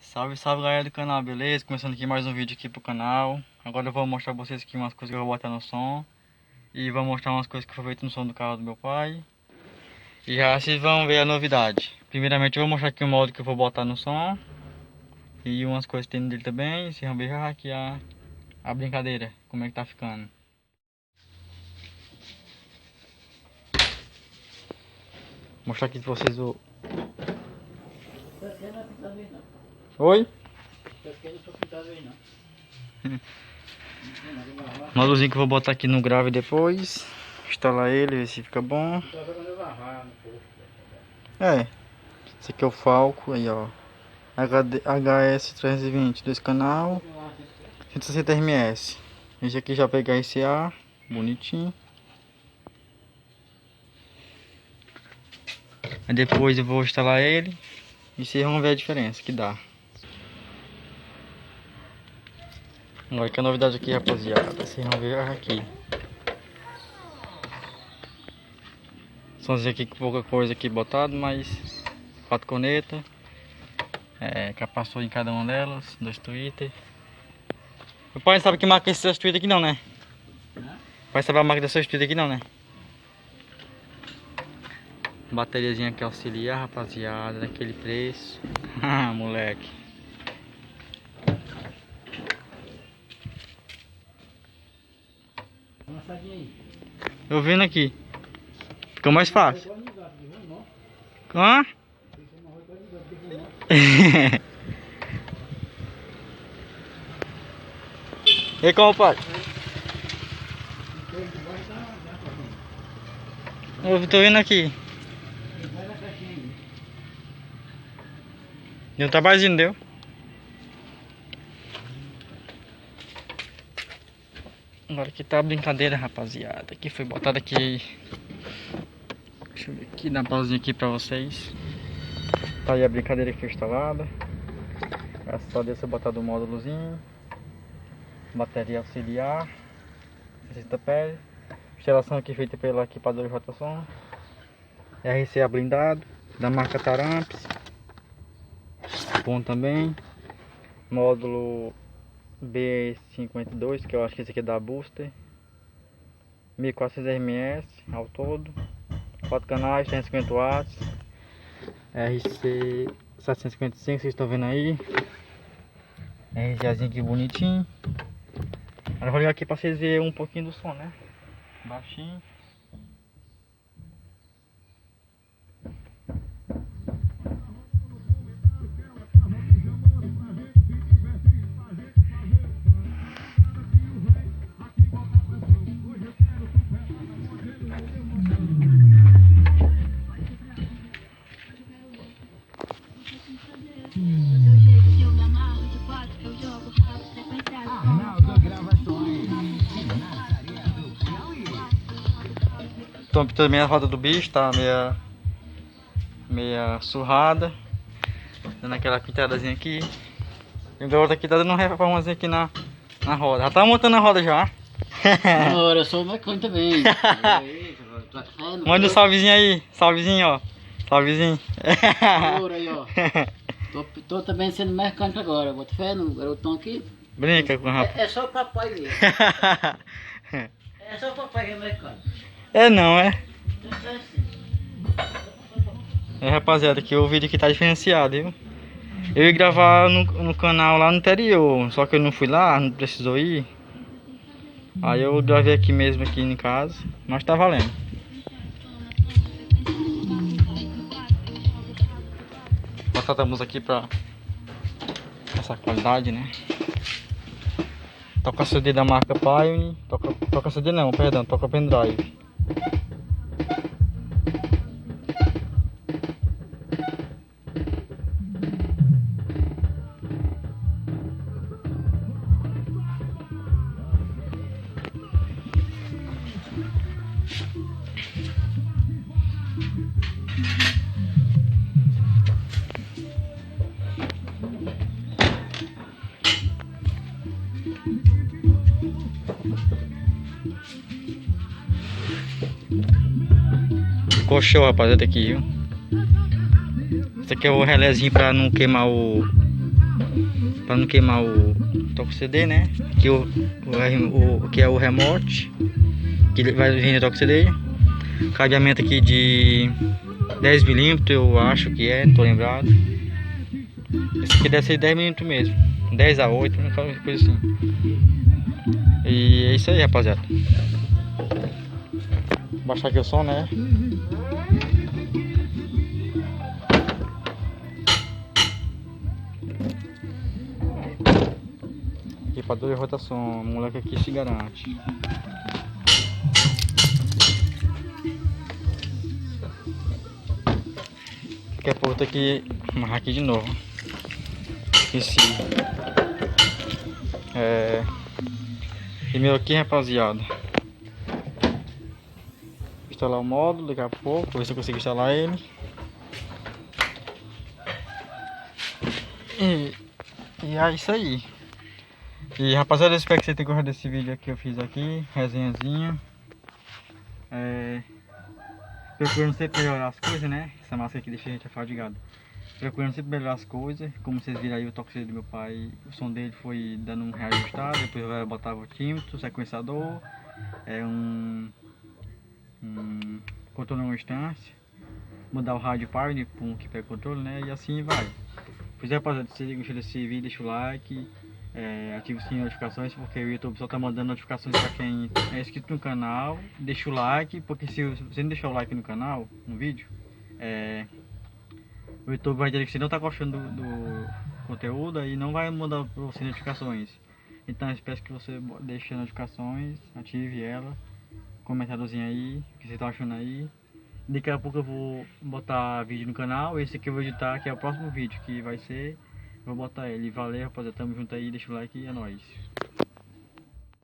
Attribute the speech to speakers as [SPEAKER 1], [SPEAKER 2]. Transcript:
[SPEAKER 1] Salve, salve galera do canal, beleza? Começando aqui mais um vídeo aqui pro canal. Agora eu vou mostrar pra vocês aqui umas coisas que eu vou botar no som. E vou mostrar umas coisas que foi feito no som do carro do meu pai. E já vocês vão ver a novidade. Primeiramente eu vou mostrar aqui o modo que eu vou botar no som. E umas coisas que tem dele também. Vocês vão ver já aqui a brincadeira, como é que tá ficando. Vou mostrar aqui pra vocês o... Oi? Moduzinho que eu vou botar aqui no grave depois. Instalar ele, ver se fica bom. Esse aqui é o Falco, aí ó. HS 320, 2 canal, 160 ms. Esse aqui já pegar esse A, bonitinho. Aí depois eu vou instalar ele e vocês vão ver a diferença que dá. Olha que a novidade aqui, rapaziada. Vocês vão ver aqui. Somzinho aqui com pouca coisa aqui botado, mas 4 cornetas. Capacitor em cada uma delas, 2 tweeter. O pai não sabe que marca esses tweeter aqui não, né? O pai sabe a marca desses tweeter aqui não, né? Bateriazinha aqui auxiliar, rapaziada, daquele preço. Ah, moleque. Eu vendo aqui. Fica mais fácil. Hã? E como, pai? Eu tô vendo aqui. Deu um trabalhozinho, deu? Agora aqui tá a brincadeira, rapaziada. Aqui foi botada aqui. Deixa eu ver aqui, dar uma pausinha aqui pra vocês. Tá aí a brincadeira que foi instalada. É só desse eu botar do módulozinho. Bateria auxiliar 60 pés. Instalação aqui feita pela equipadora de rotação. RCA blindado da marca Taramps. Bom também. Módulo B52, que eu acho que esse aqui é da Booster. 1400 ms ao todo. 4 canais, 150 watts. RC 755, vocês estão vendo aí. RCAzinho aqui bonitinho. Agora eu vou ligar aqui pra vocês verem um pouquinho do som, né? Baixinho. Então também a roda do bicho tá meia surrada, dando aquela pintadazinha aqui. E o garoto aqui tá dando uma reformazinha aqui na roda. Já tá montando a roda já.
[SPEAKER 2] Não, eu sou mecânico também.
[SPEAKER 1] Manda um salvezinho aí, salvezinho, ó. Salvezinho.
[SPEAKER 2] Aí, ó. Tô também sendo mecânico agora. Bota fé no garotão aqui.
[SPEAKER 1] Brinca com o rapaz.
[SPEAKER 2] É só o papai mesmo. É só o papai que é mecânico.
[SPEAKER 1] É não, é?
[SPEAKER 2] Isso é assim.
[SPEAKER 1] Rapaziada, aqui o vídeo aqui tá diferenciado, viu? Eu ia gravar no canal lá no interior, só que eu não fui lá, não precisou ir. Aí eu gravei aqui mesmo, aqui em casa, mas tá valendo. Botar a música aqui pra essa qualidade, né? Toca CD da marca Pioneer. Toca CD não, perdão, toca pendrive. Ficou show, rapaziada, aqui, viu? Esse aqui é o relézinho pra não queimar Pra não queimar o toque CD, né? Que que é o remote, que vai vir no toque CD. Cabeamento aqui de 10 mm, eu acho que é, não tô lembrado. Esse aqui deve ser 10 mm mesmo, 10 a 8, coisa assim. E é isso aí, rapaziada. Vou baixar aqui o som, né? Equipador de rotação, o moleque aqui se garante. Daqui a pouco eu tenho que amarrar aqui de novo. Esqueci. E meu aqui, rapaziada. Instalar o módulo daqui a pouco, ver se eu consigo instalar ele. E é isso aí. E rapaziada, eu espero que você tenha gostado desse vídeo aqui que eu fiz aqui, resenhazinha. Procurando sempre melhorar as coisas, né? Essa máscara aqui deixa a gente afadigado. Procurando sempre melhorar as coisas. Como vocês viram aí, o toque do meu pai, o som dele foi dando um reajustado. Depois eu botava o tímetro, o sequenciador, um controle não instância, mudar o rádio para um que pega controle, né? E assim vai. Pois é, rapaziada, se você gostou desse vídeo, deixa o like, ative o sininho de notificações, porque o YouTube só tá mandando notificações para quem é inscrito no canal. Deixa o like, porque se você não deixar o like no canal, no vídeo, o YouTube vai dizer que você não tá gostando do conteúdo e não vai mandar para você notificações. Então eu espero que você deixe as notificações, ative ela, comentáriozinho aí, o que você tá achando aí. Daqui a pouco eu vou botar vídeo no canal. Esse aqui eu vou editar, que é o próximo vídeo que vai ser. Vou botar ele. Valeu, rapaziada, tamo junto aí, deixa o like e é nóis.